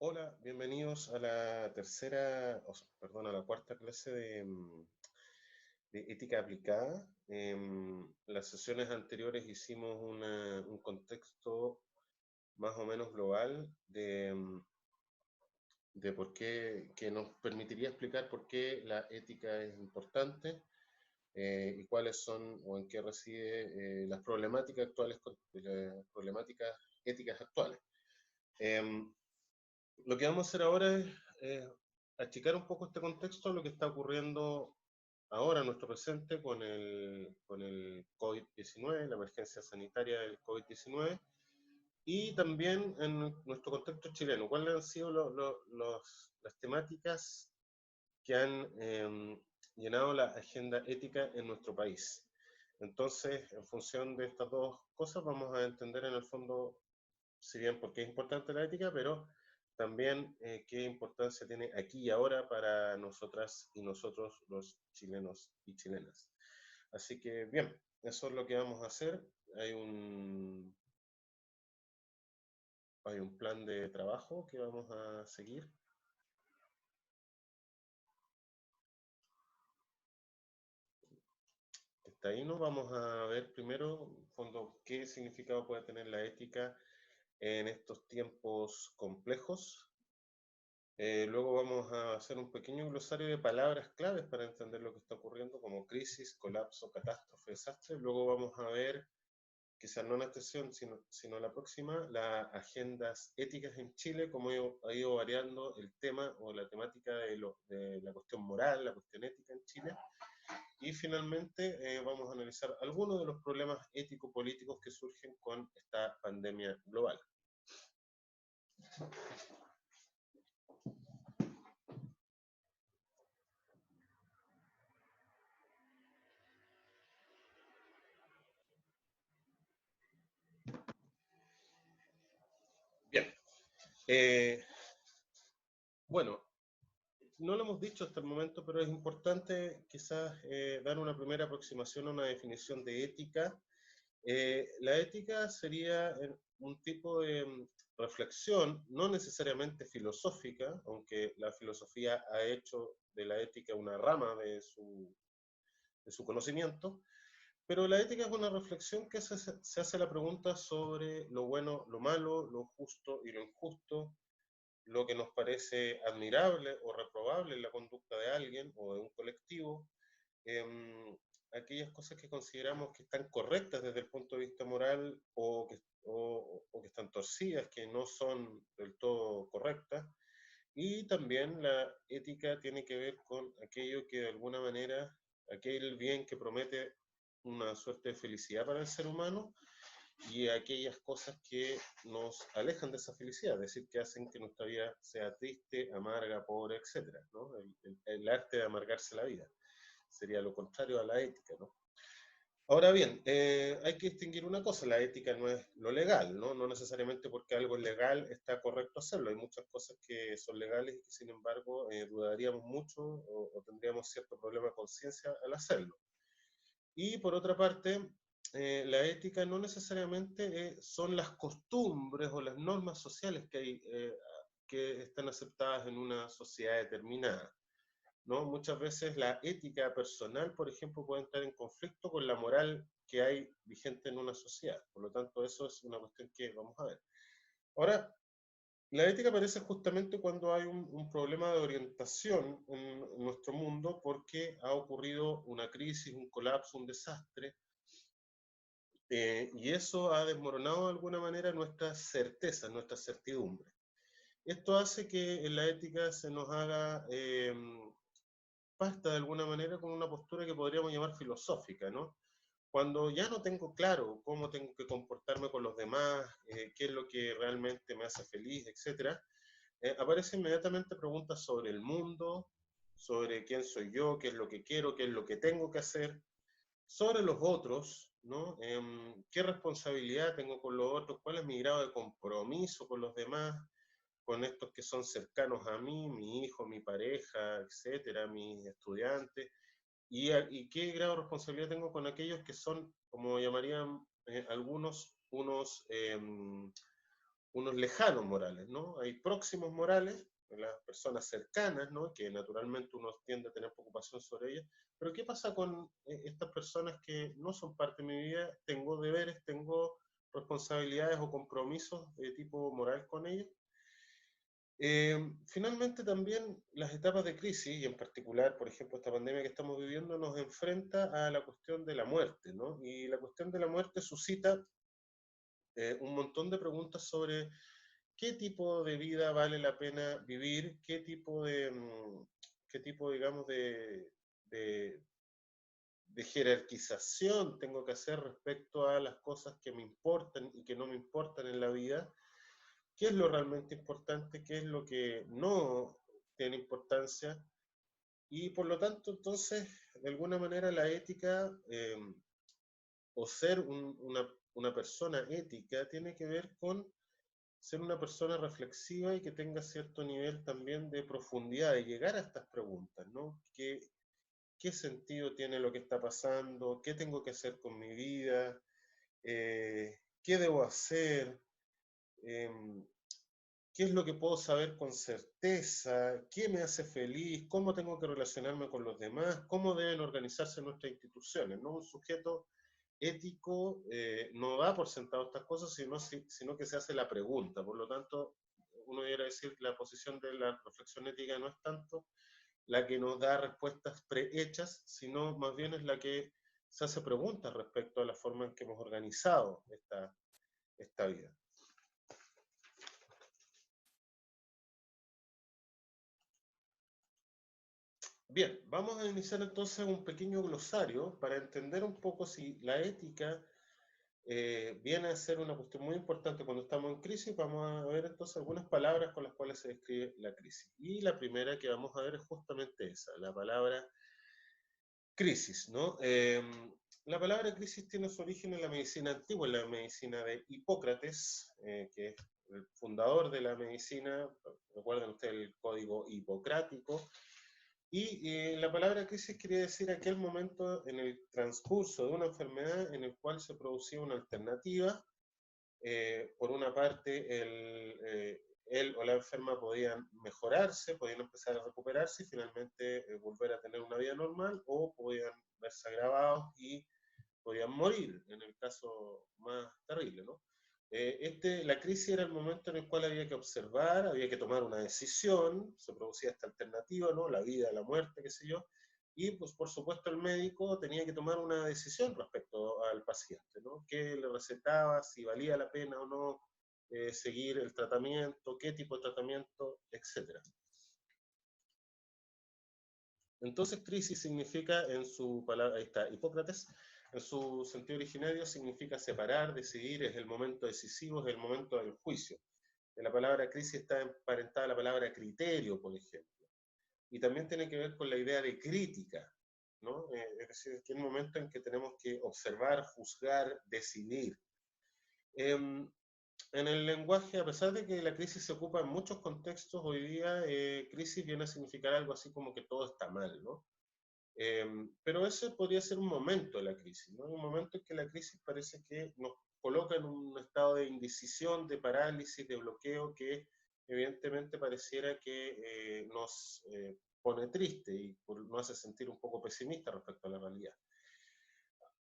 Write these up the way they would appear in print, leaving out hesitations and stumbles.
Hola, bienvenidos a la tercera, perdón, a la cuarta clase de ética aplicada. En las sesiones anteriores hicimos un contexto más o menos global de por qué, que nos permitiría explicar por qué la ética es importante y cuáles son o en qué reside las problemáticas actuales, las problemáticas éticas actuales. Em, Lo que vamos a hacer ahora es achicar un poco este contexto a lo que está ocurriendo ahora en nuestro presente con el COVID-19, la emergencia sanitaria del COVID-19, y también en nuestro contexto chileno. ¿Cuáles han sido las temáticas que han llenado la agenda ética en nuestro país? Entonces, en función de estas dos cosas, vamos a entender en el fondo, si bien por qué es importante la ética, pero también qué importancia tiene aquí y ahora para nosotras y nosotros los chilenos y chilenas. Así que bien, eso es lo que vamos a hacer. Hay un, hay un plan de trabajo que vamos a seguir. Está ahí, ¿no? Vamos a ver primero, en fondo, qué significado puede tener la ética en estos tiempos complejos. Luego vamos a hacer un pequeño glosario de palabras claves para entender lo que está ocurriendo, como crisis, colapso, catástrofe, desastre. Luego vamos a ver, quizás no en esta sesión, sino la próxima, las agendas éticas en Chile, cómo ha ido variando el tema o la temática de la cuestión moral, la cuestión ética en Chile. Y finalmente vamos a analizar algunos de los problemas ético-políticos que surgen con esta pandemia global. Bien. Eh, bueno, no lo hemos dicho hasta el momento, pero es importante quizás dar una primera aproximación a una definición de ética. La ética sería un tipo de reflexión, no necesariamente filosófica, aunque la filosofía ha hecho de la ética una rama de su conocimiento, pero la ética es una reflexión que se hace la pregunta sobre lo bueno, lo malo, lo justo y lo injusto, lo que nos parece admirable o reprobable en la conducta de alguien o de un colectivo, eh, aquellas cosas que consideramos que están correctas desde el punto de vista moral o que están torcidas, que no son del todo correctas. Y también la ética tiene que ver con aquello que de alguna manera, aquel bien que promete una suerte de felicidad para el ser humano y aquellas cosas que nos alejan de esa felicidad, es decir, que hacen que nuestra vida sea triste, amarga, pobre, etcétera, ¿no? El arte de amargarse la vida sería lo contrario a la ética, ¿no? Ahora bien, hay que distinguir una cosa, la ética no es lo legal, ¿no? No necesariamente porque algo es legal está correcto hacerlo, hay muchas cosas que son legales y que sin embargo dudaríamos mucho o tendríamos cierto problema de conciencia al hacerlo. Y por otra parte, la ética no necesariamente son las costumbres o las normas sociales que están aceptadas en una sociedad determinada, ¿no? Muchas veces la ética personal, por ejemplo, puede estar en conflicto con la moral que hay vigente en una sociedad. Por lo tanto, eso es una cuestión que vamos a ver. Ahora, la ética aparece justamente cuando hay un problema de orientación en nuestro mundo porque ha ocurrido una crisis, un colapso, un desastre, y eso ha desmoronado de alguna manera nuestras certezas, nuestras certidumbres. Esto hace que en la ética se nos haga pasta de alguna manera con una postura que podríamos llamar filosófica, ¿no? Cuando ya no tengo claro cómo tengo que comportarme con los demás, qué es lo que realmente me hace feliz, etcétera, aparecen inmediatamente preguntas sobre el mundo, sobre quién soy yo, qué es lo que quiero, qué es lo que tengo que hacer, sobre los otros, ¿no? ¿Qué responsabilidad tengo con los otros? ¿Cuál es mi grado de compromiso con los demás? Con estos que son cercanos a mí, mi hijo, mi pareja, etcétera, mis estudiantes, y qué grado de responsabilidad tengo con aquellos que son, como llamarían algunos, unos lejanos morales, ¿no? Hay próximos morales, las personas cercanas, ¿no? Que naturalmente uno tiende a tener preocupación sobre ellas, pero ¿qué pasa con estas personas que no son parte de mi vida? Tengo deberes, tengo responsabilidades o compromisos de tipo moral con ellas. Finalmente también las etapas de crisis, y en particular, por ejemplo, esta pandemia que estamos viviendo, nos enfrenta a la cuestión de la muerte, ¿no? Y la cuestión de la muerte suscita un montón de preguntas sobre qué tipo de vida vale la pena vivir, qué tipo digamos, de, de jerarquización tengo que hacer respecto a las cosas que me importan y que no me importan en la vida, qué es lo realmente importante, qué es lo que no tiene importancia, y por lo tanto, entonces, de alguna manera la ética o ser una persona ética tiene que ver con ser una persona reflexiva y que tenga cierto nivel también de profundidad, de llegar a estas preguntas, ¿no? ¿Qué sentido tiene lo que está pasando? ¿Qué tengo que hacer con mi vida? ¿Qué debo hacer? Em, ¿Qué es lo que puedo saber con certeza? ¿Qué me hace feliz? ¿Cómo tengo que relacionarme con los demás? ¿Cómo deben organizarse nuestras instituciones? ¿No? Un sujeto ético no da por sentado estas cosas, sino que se hace la pregunta. Por lo tanto, uno debería decir que la posición de la reflexión ética no es tanto la que nos da respuestas prehechas, sino más bien es la que se hace preguntas respecto a la forma en que hemos organizado esta vida. Bien, vamos a iniciar entonces un pequeño glosario para entender un poco si la ética viene a ser una cuestión muy importante cuando estamos en crisis. Vamos a ver entonces algunas palabras con las cuales se describe la crisis. Y la primera que vamos a ver es justamente esa, la palabra crisis, ¿no? La palabra crisis tiene su origen en la medicina antigua, en la medicina de Hipócrates, que es el fundador de la medicina. Recuerden ustedes el código hipocrático. Y la palabra crisis quería decir aquel momento en el transcurso de una enfermedad en el cual se producía una alternativa. Por una parte, él o la enferma podían mejorarse, podían empezar a recuperarse y finalmente volver a tener una vida normal, o podían verse agravados y podían morir, en el caso más terrible, ¿no? La crisis era el momento en el cual había que observar, había que tomar una decisión, se producía esta alternativa, ¿no? La vida, la muerte, qué sé yo, y pues por supuesto el médico tenía que tomar una decisión respecto al paciente, ¿no? ¿Qué le recetaba, si valía la pena o no seguir el tratamiento, qué tipo de tratamiento, etcétera? Entonces crisis significa, en su palabra, ahí está, Hipócrates, en su sentido originario significa separar, decidir, es el momento decisivo, es el momento del juicio. De la palabra crisis está emparentada la palabra criterio, por ejemplo. Y también tiene que ver con la idea de crítica, ¿no? Es decir, que es el momento en que tenemos que observar, juzgar, decidir. En el lenguaje, a pesar de que la crisis se ocupa en muchos contextos, hoy día crisis viene a significar algo así como que todo está mal, ¿no? Pero ese podría ser un momento de la crisis, ¿no? Un momento en que la crisis parece que nos coloca en un estado de indecisión, de parálisis, de bloqueo, que evidentemente pareciera que nos pone triste y nos hace sentir un poco pesimista respecto a la realidad.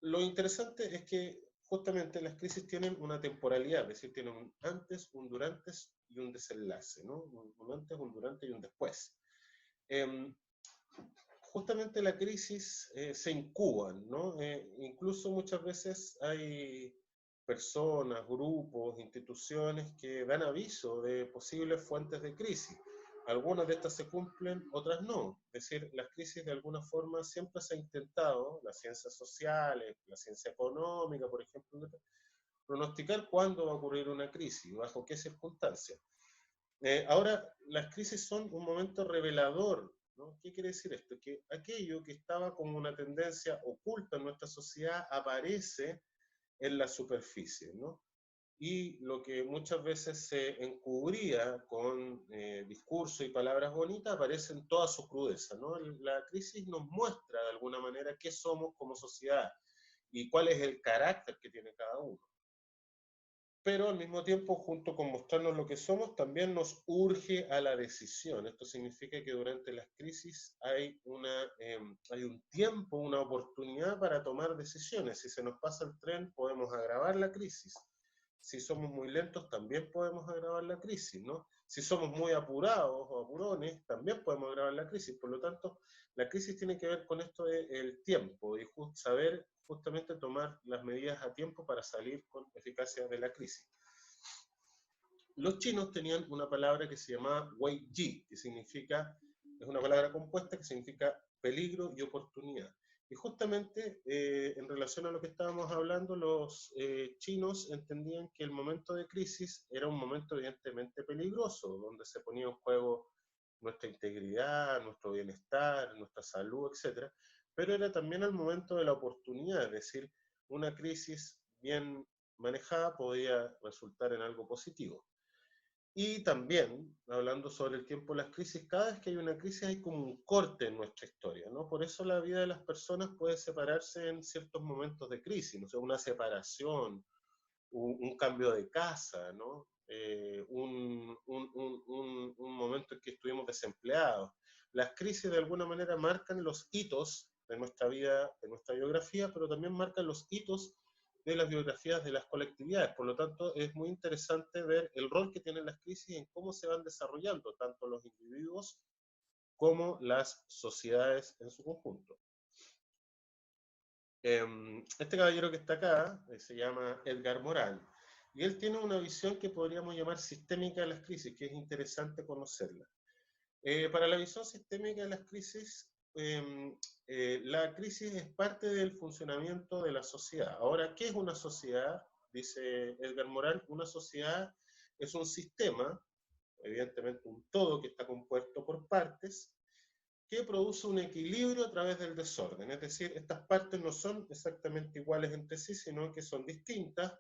Lo interesante es que justamente las crisis tienen una temporalidad, es decir, tienen un antes, un durante y un desenlace, ¿no? Un antes, un durante y un después. Eh, Justamente la crisis se incuban, ¿no? Incluso muchas veces hay personas, grupos, instituciones que dan aviso de posibles fuentes de crisis. Algunas de estas se cumplen, otras no. Es decir, las crisis de alguna forma siempre se ha intentado, las ciencias sociales, la ciencia económica, por ejemplo, pronosticar cuándo va a ocurrir una crisis, bajo qué circunstancias. Ahora, las crisis son un momento revelador, ¿no? ¿Qué quiere decir esto? Que aquello que estaba como una tendencia oculta en nuestra sociedad aparece en la superficie, ¿no? Y lo que muchas veces se encubría con discurso y palabras bonitas aparece en toda su crudeza, ¿no? La crisis nos muestra de alguna manera qué somos como sociedad y cuál es el carácter que tiene cada uno. pero al mismo tiempo, junto con mostrarnos lo que somos, también nos urge a la decisión. Esto significa que durante las crisis hay un tiempo, una oportunidad para tomar decisiones. Si se nos pasa el tren, podemos agravar la crisis. Si somos muy lentos, también podemos agravar la crisis, ¿no? Si somos muy apurados o apurones, también podemos agravar la crisis. Por lo tanto, la crisis tiene que ver con esto del tiempo y saber justamente tomar las medidas a tiempo para salir con eficacia de la crisis. Los chinos tenían una palabra que se llamaba Wei Ji, que significa, es una palabra compuesta que significa peligro y oportunidad. Y justamente en relación a lo que estábamos hablando, los chinos entendían que el momento de crisis era un momento evidentemente peligroso, donde se ponía en juego nuestra integridad, nuestro bienestar, nuestra salud, etcétera, pero era también el momento de la oportunidad, es decir, una crisis bien manejada podía resultar en algo positivo. Y también, hablando sobre el tiempo de las crisis, cada vez que hay una crisis hay como un corte en nuestra historia, ¿no? Por eso la vida de las personas puede separarse en ciertos momentos de crisis, ¿no? O sea, una separación, un cambio de casa, ¿no? Un momento en que estuvimos desempleados. Las crisis de alguna manera marcan los hitos de nuestra vida, de nuestra biografía, pero también marcan los hitos de las biografías de las colectividades. Por lo tanto, es muy interesante ver el rol que tienen las crisis en cómo se van desarrollando tanto los individuos como las sociedades en su conjunto. Este caballero que está acá se llama Edgar Morin, y él tiene una visión que podríamos llamar sistémica de las crisis, que es interesante conocerla. Para la visión sistémica de las crisis, la crisis es parte del funcionamiento de la sociedad. Ahora, ¿qué es una sociedad? Dice Edgar Morin, una sociedad es un sistema, evidentemente un todo que está compuesto por partes, que produce un equilibrio a través del desorden. Es decir, estas partes no son exactamente iguales entre sí, sino que son distintas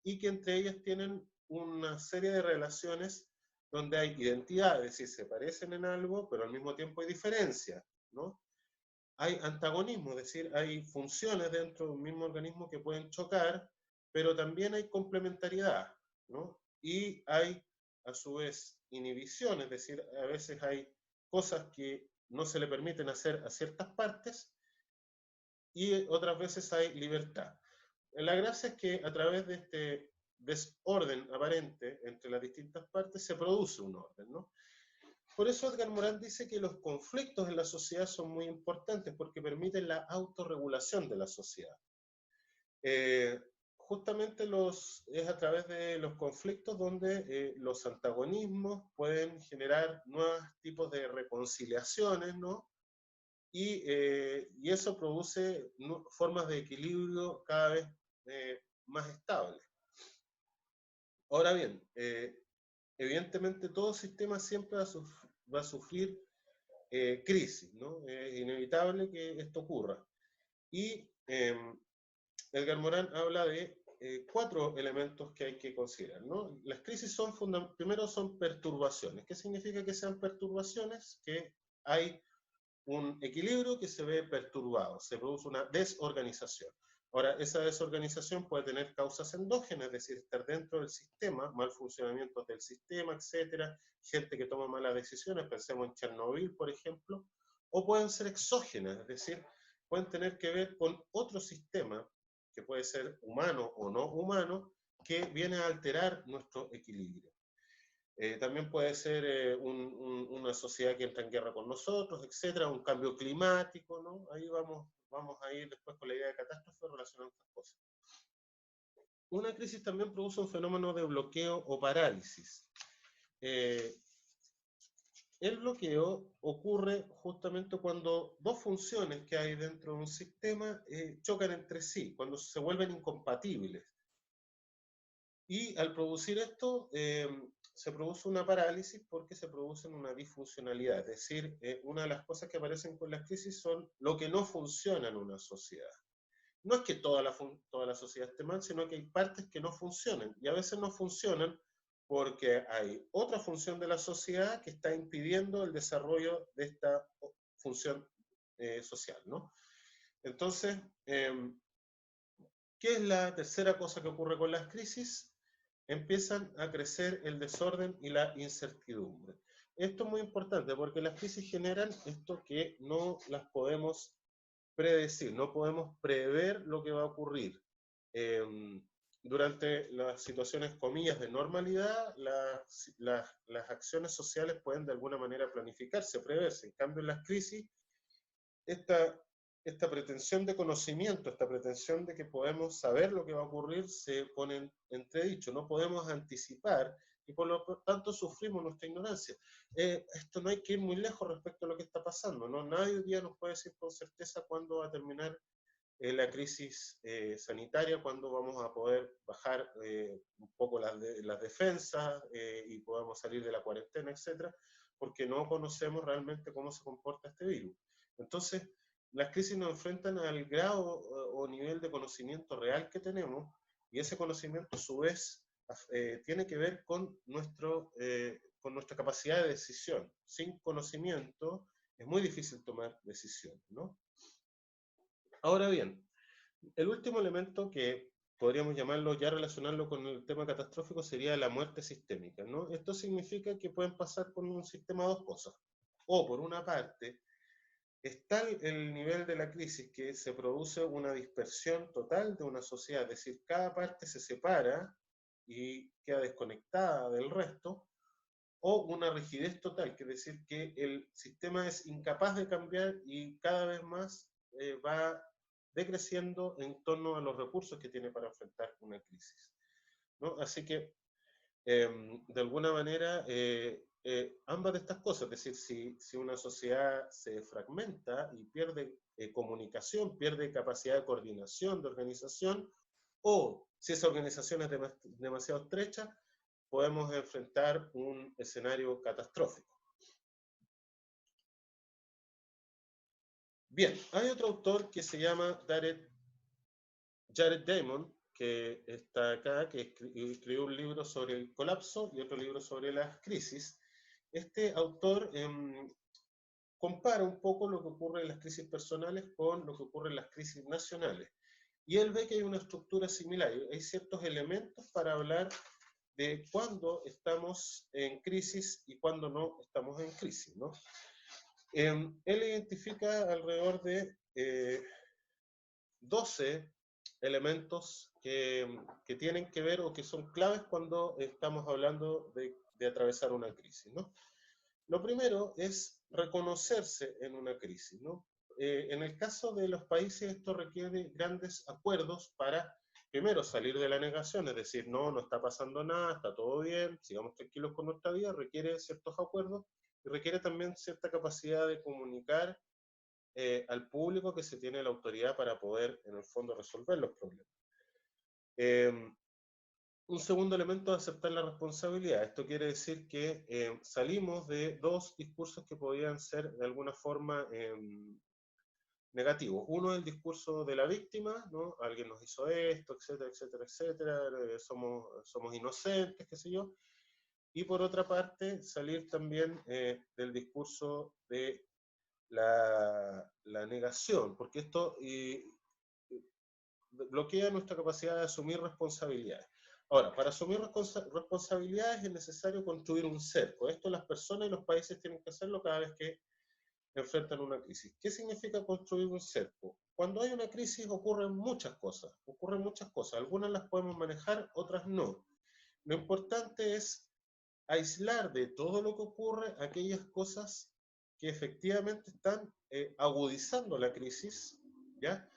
y que entre ellas tienen una serie de relaciones donde hay identidad, es decir, se parecen en algo, pero al mismo tiempo hay diferencia, ¿no? Hay antagonismo, es decir, hay funciones dentro de un mismo organismo que pueden chocar, pero también hay complementariedad, ¿no? Y hay, a su vez, inhibición, es decir, a veces hay cosas que no se le permiten hacer a ciertas partes y otras veces hay libertad. La gracia es que a través de este desorden aparente entre las distintas partes se produce un orden, ¿no? Por eso Edgar Morin dice que los conflictos en la sociedad son muy importantes porque permiten la autorregulación de la sociedad. Justamente es a través de los conflictos donde los antagonismos pueden generar nuevos tipos de reconciliaciones, ¿no? Y eso produce formas de equilibrio cada vez más estables. Ahora bien, evidentemente todo sistema siempre va a sufrir crisis, ¿no? Es inevitable que esto ocurra. Y Edgar Morin habla de 4 elementos que hay que considerar, ¿no? Las crisis primero son perturbaciones. ¿Qué significa que sean perturbaciones? Que hay un equilibrio que se ve perturbado, se produce una desorganización. Ahora, esa desorganización puede tener causas endógenas, es decir, estar dentro del sistema, mal funcionamiento del sistema, etcétera, gente que toma malas decisiones, pensemos en Chernobyl, por ejemplo, o pueden ser exógenas, es decir, pueden tener que ver con otro sistema, que puede ser humano o no humano, que viene a alterar nuestro equilibrio. También puede ser una sociedad que entra en guerra con nosotros, etcétera, un cambio climático, ¿no? Ahí vamos a ir después con la idea de catástrofe relacionando estas cosas. Una crisis también produce un fenómeno de bloqueo o parálisis. El bloqueo ocurre justamente cuando dos funciones que hay dentro de un sistema chocan entre sí, cuando se vuelven incompatibles. Y al producir esto, se produce una parálisis porque se produce una disfuncionalidad. Es decir, una de las cosas que aparecen con las crisis son lo que no funciona en una sociedad. No es que toda la sociedad esté mal, sino que hay partes que no funcionan. Y a veces no funcionan porque hay otra función de la sociedad que está impidiendo el desarrollo de esta función social, ¿no? Entonces, ¿qué es la tercera cosa que ocurre con las crisis? empiezan a crecer el desorden y la incertidumbre. Esto es muy importante porque las crisis generan esto que no las podemos predecir, no podemos prever lo que va a ocurrir. Durante las situaciones, comillas, de normalidad, las acciones sociales pueden de alguna manera planificarse, preverse. En cambio, en las crisis, esta, esta pretensión de conocimiento, esta pretensión de que podemos saber lo que va a ocurrir, se pone en entredicho. No podemos anticipar y por lo tanto sufrimos nuestra ignorancia. Esto no hay que ir muy lejos respecto a lo que está pasando, ¿no? Nadie hoy día nos puede decir con certeza cuándo va a terminar la crisis sanitaria, cuándo vamos a poder bajar un poco las defensas y podamos salir de la cuarentena, etcétera, porque no conocemos realmente cómo se comporta este virus. Entonces, las crisis nos enfrentan al grado o nivel de conocimiento real que tenemos, y ese conocimiento a su vez tiene que ver con nuestra capacidad de decisión. Sin conocimiento es muy difícil tomar decisiones, ¿no? Ahora bien, el último elemento que podríamos llamarlo, ya relacionarlo con el tema catastrófico, sería la muerte sistémica, ¿no? Esto significa que pueden pasar con un sistema dos cosas. O, por una parte, está el nivel de la crisis que se produce una dispersión total de una sociedad, es decir, cada parte se separa y queda desconectada del resto, o una rigidez total, que es decir, que el sistema es incapaz de cambiar y cada vez más va decreciendo en torno a los recursos que tiene para enfrentar una crisis, ¿no? Así que, de alguna manera, ambas de estas cosas, es decir, si una sociedad se fragmenta y pierde comunicación, pierde capacidad de coordinación, de organización, o si esa organización es demasiado estrecha, podemos enfrentar un escenario catastrófico. Bien, hay otro autor que se llama Jared Diamond, que está acá, que escribió un libro sobre el colapso y otro libro sobre las crisis. Este autor compara un poco lo que ocurre en las crisis personales con lo que ocurre en las crisis nacionales. Y él ve que hay una estructura similar, hay ciertos elementos para hablar de cuándo estamos en crisis y cuándo no estamos en crisis, ¿no? Él identifica alrededor de 12 elementos que tienen que ver o que son claves cuando estamos hablando de atravesar una crisis, ¿no? Lo primero es reconocerse en una crisis, ¿no? En el caso de los países esto requiere grandes acuerdos para, primero, salir de la negación, es decir, no está pasando nada, está todo bien, sigamos tranquilos con nuestra vida, requiere ciertos acuerdos y requiere también cierta capacidad de comunicar al público que se tiene la autoridad para poder, en el fondo, resolver los problemas. Un segundo elemento es aceptar la responsabilidad. Esto quiere decir que salimos de dos discursos que podían ser de alguna forma negativos. Uno es el discurso de la víctima, ¿no? Alguien nos hizo esto, etcétera, etcétera, etcétera, somos inocentes, qué sé yo. Y por otra parte, salir también del discurso de la negación, porque esto bloquea nuestra capacidad de asumir responsabilidades. Ahora, para asumir responsabilidades es necesario construir un cerco. Esto las personas y los países tienen que hacerlo cada vez que enfrentan una crisis. ¿Qué significa construir un cerco? Cuando hay una crisis ocurren muchas cosas, Algunas las podemos manejar, otras no. Lo importante es aislar de todo lo que ocurre aquellas cosas que efectivamente están agudizando la crisis, ¿ya?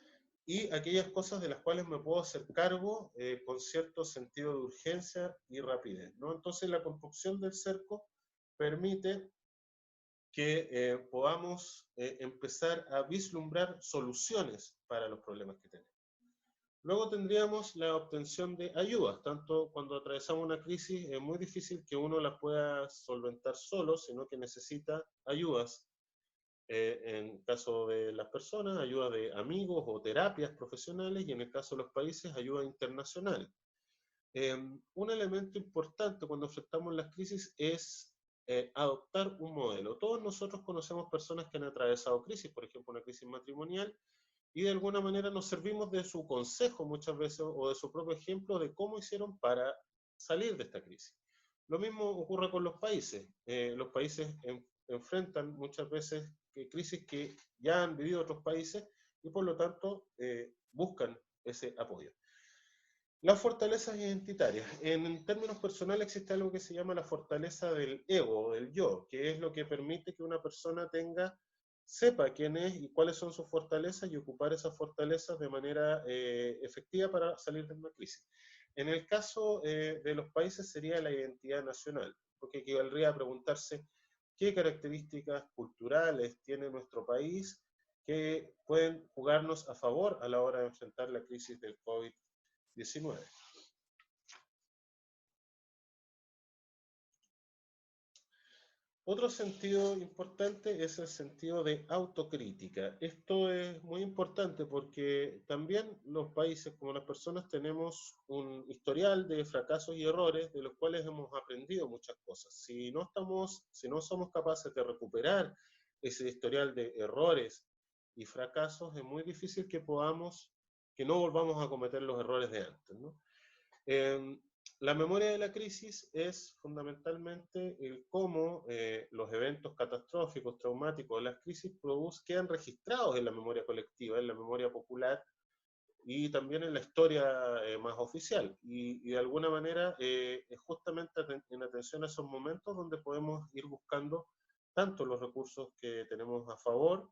Y aquellas cosas de las cuales me puedo hacer cargo con cierto sentido de urgencia y rapidez, ¿no? Entonces la construcción del cerco permite que podamos empezar a vislumbrar soluciones para los problemas que tenemos. Luego tendríamos la obtención de ayudas, tanto cuando atravesamos una crisis es muy difícil que uno las pueda solventar solo, sino que necesita ayudas. En caso de las personas, ayuda de amigos o terapias profesionales, y en el caso de los países, ayuda internacional. Un elemento importante cuando enfrentamos las crisis es adoptar un modelo. Todos nosotros conocemos personas que han atravesado crisis, por ejemplo, una crisis matrimonial, y de alguna manera nos servimos de su consejo muchas veces o de su propio ejemplo de cómo hicieron para salir de esta crisis. Lo mismo ocurre con los países. Los países enfrentan muchas veces crisis que ya han vivido otros países y por lo tanto buscan ese apoyo. Las fortalezas identitarias. En términos personales existe algo que se llama la fortaleza del ego, del yo, que es lo que permite que una persona sepa quién es y cuáles son sus fortalezas y ocupar esas fortalezas de manera efectiva para salir de una crisis. En el caso de los países sería la identidad nacional, porque equivaldría a preguntarse qué características culturales tiene nuestro país que pueden jugarnos a favor a la hora de enfrentar la crisis del COVID-19. Otro sentido importante es el sentido de autocrítica. Esto es muy importante porque también los países, como las personas, tenemos un historial de fracasos y errores de los cuales hemos aprendido muchas cosas. Si no somos capaces de recuperar ese historial de errores y fracasos, es muy difícil que no volvamos a cometer los errores de antes, ¿no? La memoria de la crisis es fundamentalmente el cómo los eventos catastróficos, traumáticos, las crisis quedan registrados en la memoria colectiva, en la memoria popular y también en la historia más oficial. Y de alguna manera es justamente en atención a esos momentos donde podemos ir buscando tanto los recursos que tenemos a favor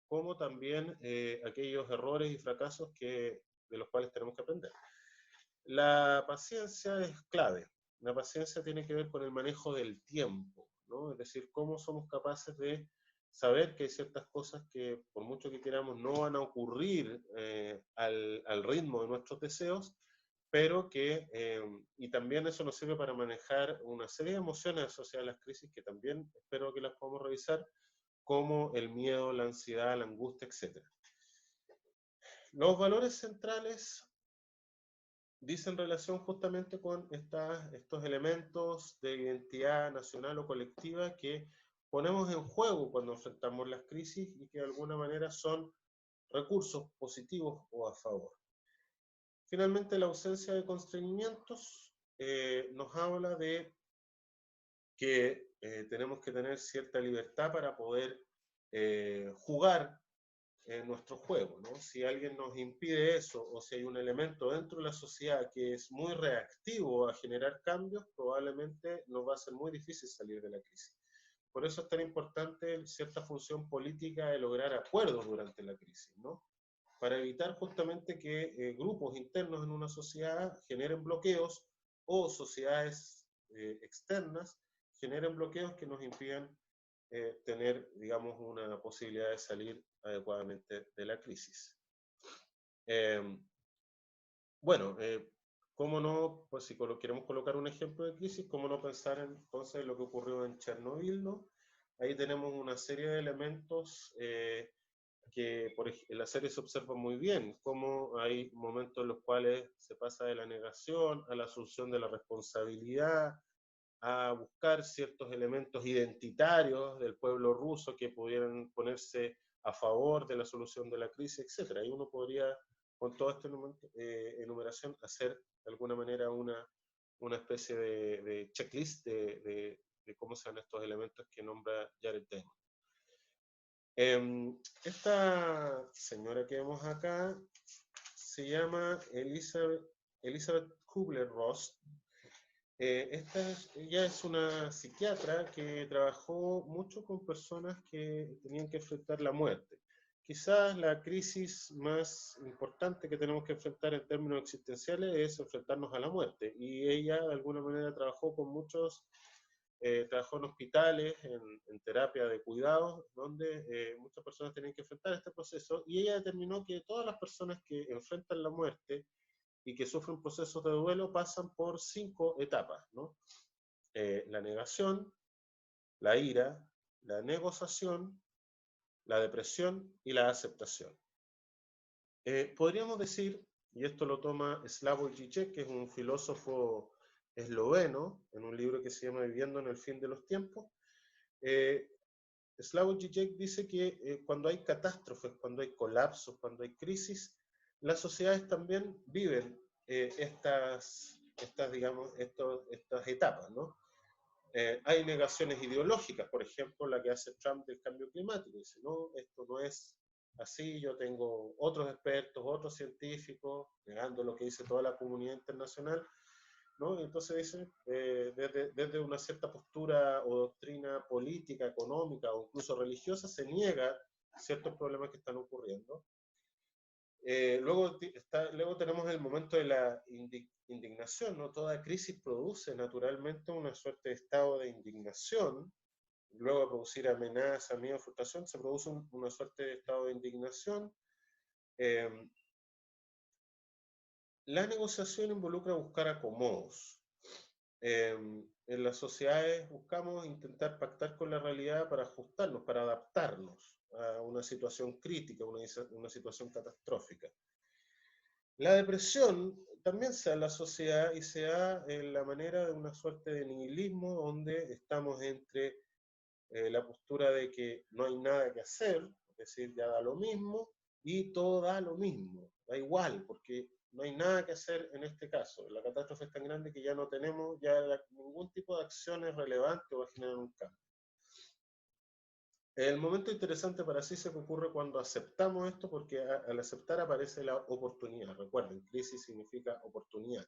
como también aquellos errores y fracasos de los cuales tenemos que aprender. La paciencia es clave. La paciencia tiene que ver con el manejo del tiempo, ¿no? Es decir, cómo somos capaces de saber que hay ciertas cosas que, por mucho que queramos, no van a ocurrir al ritmo de nuestros deseos, pero y también eso nos sirve para manejar una serie de emociones asociadas a las crisis que también espero que las podamos revisar, como el miedo, la ansiedad, la angustia, etc. Los valores centrales dicen relación justamente con estos elementos de identidad nacional o colectiva que ponemos en juego cuando enfrentamos las crisis y que de alguna manera son recursos positivos o a favor. Finalmente, la ausencia de constreñimientos nos habla de que tenemos que tener cierta libertad para poder jugar nuestro juego, ¿no? Si alguien nos impide eso, o si hay un elemento dentro de la sociedad que es muy reactivo a generar cambios, probablemente nos va a ser muy difícil salir de la crisis. Por eso es tan importante cierta función política de lograr acuerdos durante la crisis, ¿no? Para evitar justamente que grupos internos en una sociedad generen bloqueos o sociedades externas generen bloqueos que nos impidan tener, digamos, una posibilidad de salir adecuadamente de la crisis. Bueno, ¿cómo no? Pues si queremos colocar un ejemplo de crisis, ¿cómo no pensar entonces en lo que ocurrió en Chernobyl, ¿no? Ahí tenemos una serie de elementos que en la serie se observa muy bien, cómo hay momentos en los cuales se pasa de la negación a la asunción de la responsabilidad, a buscar ciertos elementos identitarios del pueblo ruso que pudieran ponerse a favor de la solución de la crisis, etc. Y uno podría, con toda esta enumeración, hacer de alguna manera una especie de checklist de cómo sean estos elementos que nombra Jared Diamond. Esta señora que vemos acá se llama Elizabeth Kubler-Ross. Ella es una psiquiatra que trabajó mucho con personas que tenían que enfrentar la muerte. Quizás la crisis más importante que tenemos que enfrentar en términos existenciales es enfrentarnos a la muerte. Y ella de alguna manera trabajó trabajó en hospitales, en terapia de cuidados, donde muchas personas tenían que enfrentar este proceso. Y ella determinó que todas las personas que enfrentan la muerte y que sufren procesos de duelo pasan por 5 etapas, ¿no? La negación, la ira, la negociación, la depresión y la aceptación. Podríamos decir, y esto lo toma Slavoj Žižek, que es un filósofo esloveno, en un libro que se llama Viviendo en el fin de los tiempos, Slavoj Žižek dice que cuando hay catástrofes, cuando hay colapsos, cuando hay crisis, las sociedades también viven digamos, estas etapas, ¿no? Hay negaciones ideológicas, por ejemplo, la que hace Trump del cambio climático. Dice, no, esto no es así, yo tengo otros expertos, otros científicos, negando lo que dice toda la comunidad internacional, ¿no? Y entonces dice, desde una cierta postura o doctrina política, económica o incluso religiosa, se niega ciertos problemas que están ocurriendo. Luego tenemos el momento de la indignación, ¿no? Toda crisis produce naturalmente una suerte de estado de indignación. Luego de producir amenaza, miedo, frustración, se produce una suerte de estado de indignación. Eh, la negociación involucra buscar acomodos. En las sociedades buscamos intentar pactar con la realidad para ajustarnos, para adaptarnos a una situación crítica, una situación catastrófica. La depresión también se da en la sociedad y se da en la manera de una suerte de nihilismo donde estamos entre la postura de que no hay nada que hacer, es decir, ya da lo mismo, y todo da lo mismo, da igual, porque no hay nada que hacer en este caso. La catástrofe es tan grande que ya no tenemos ningún tipo de acciones relevantes o va a generar un cambio. El momento interesante para sí se ocurre cuando aceptamos esto, porque al aceptar aparece la oportunidad. Recuerden, crisis significa oportunidad.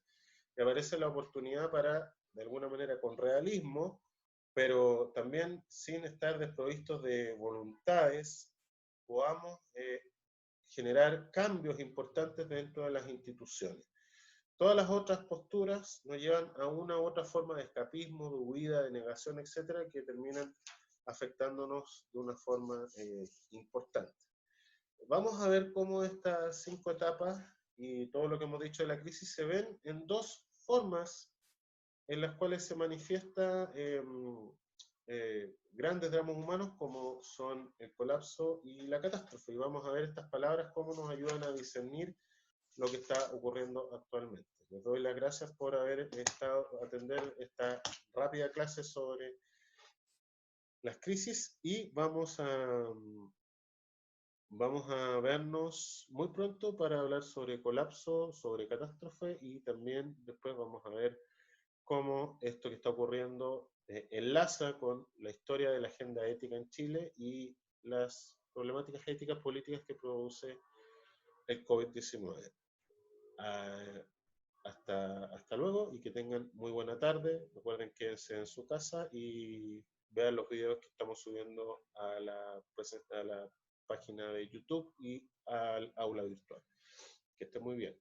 Y aparece la oportunidad para, de alguna manera, con realismo, pero también sin estar desprovistos de voluntades, podamos generar cambios importantes dentro de las instituciones. Todas las otras posturas nos llevan a una u otra forma de escapismo, de huida, de negación, etcétera, que terminan afectándonos de una forma importante. Vamos a ver cómo estas 5 etapas y todo lo que hemos dicho de la crisis se ven en 2 formas en las cuales se manifiesta grandes dramas humanos como son el colapso y la catástrofe. Y vamos a ver estas palabras cómo nos ayudan a discernir lo que está ocurriendo actualmente. Les doy las gracias por haber estado a atender esta rápida clase sobre las crisis y vamos a vernos muy pronto para hablar sobre colapso, sobre catástrofe y también después vamos a ver cómo esto que está ocurriendo enlaza con la historia de la agenda ética en Chile y las problemáticas éticas políticas que produce el COVID-19. Hasta luego y que tengan muy buena tarde. Recuerden, quédense en su casa y vean los videos que estamos subiendo a la página de YouTube y al aula virtual. Que estén muy bien.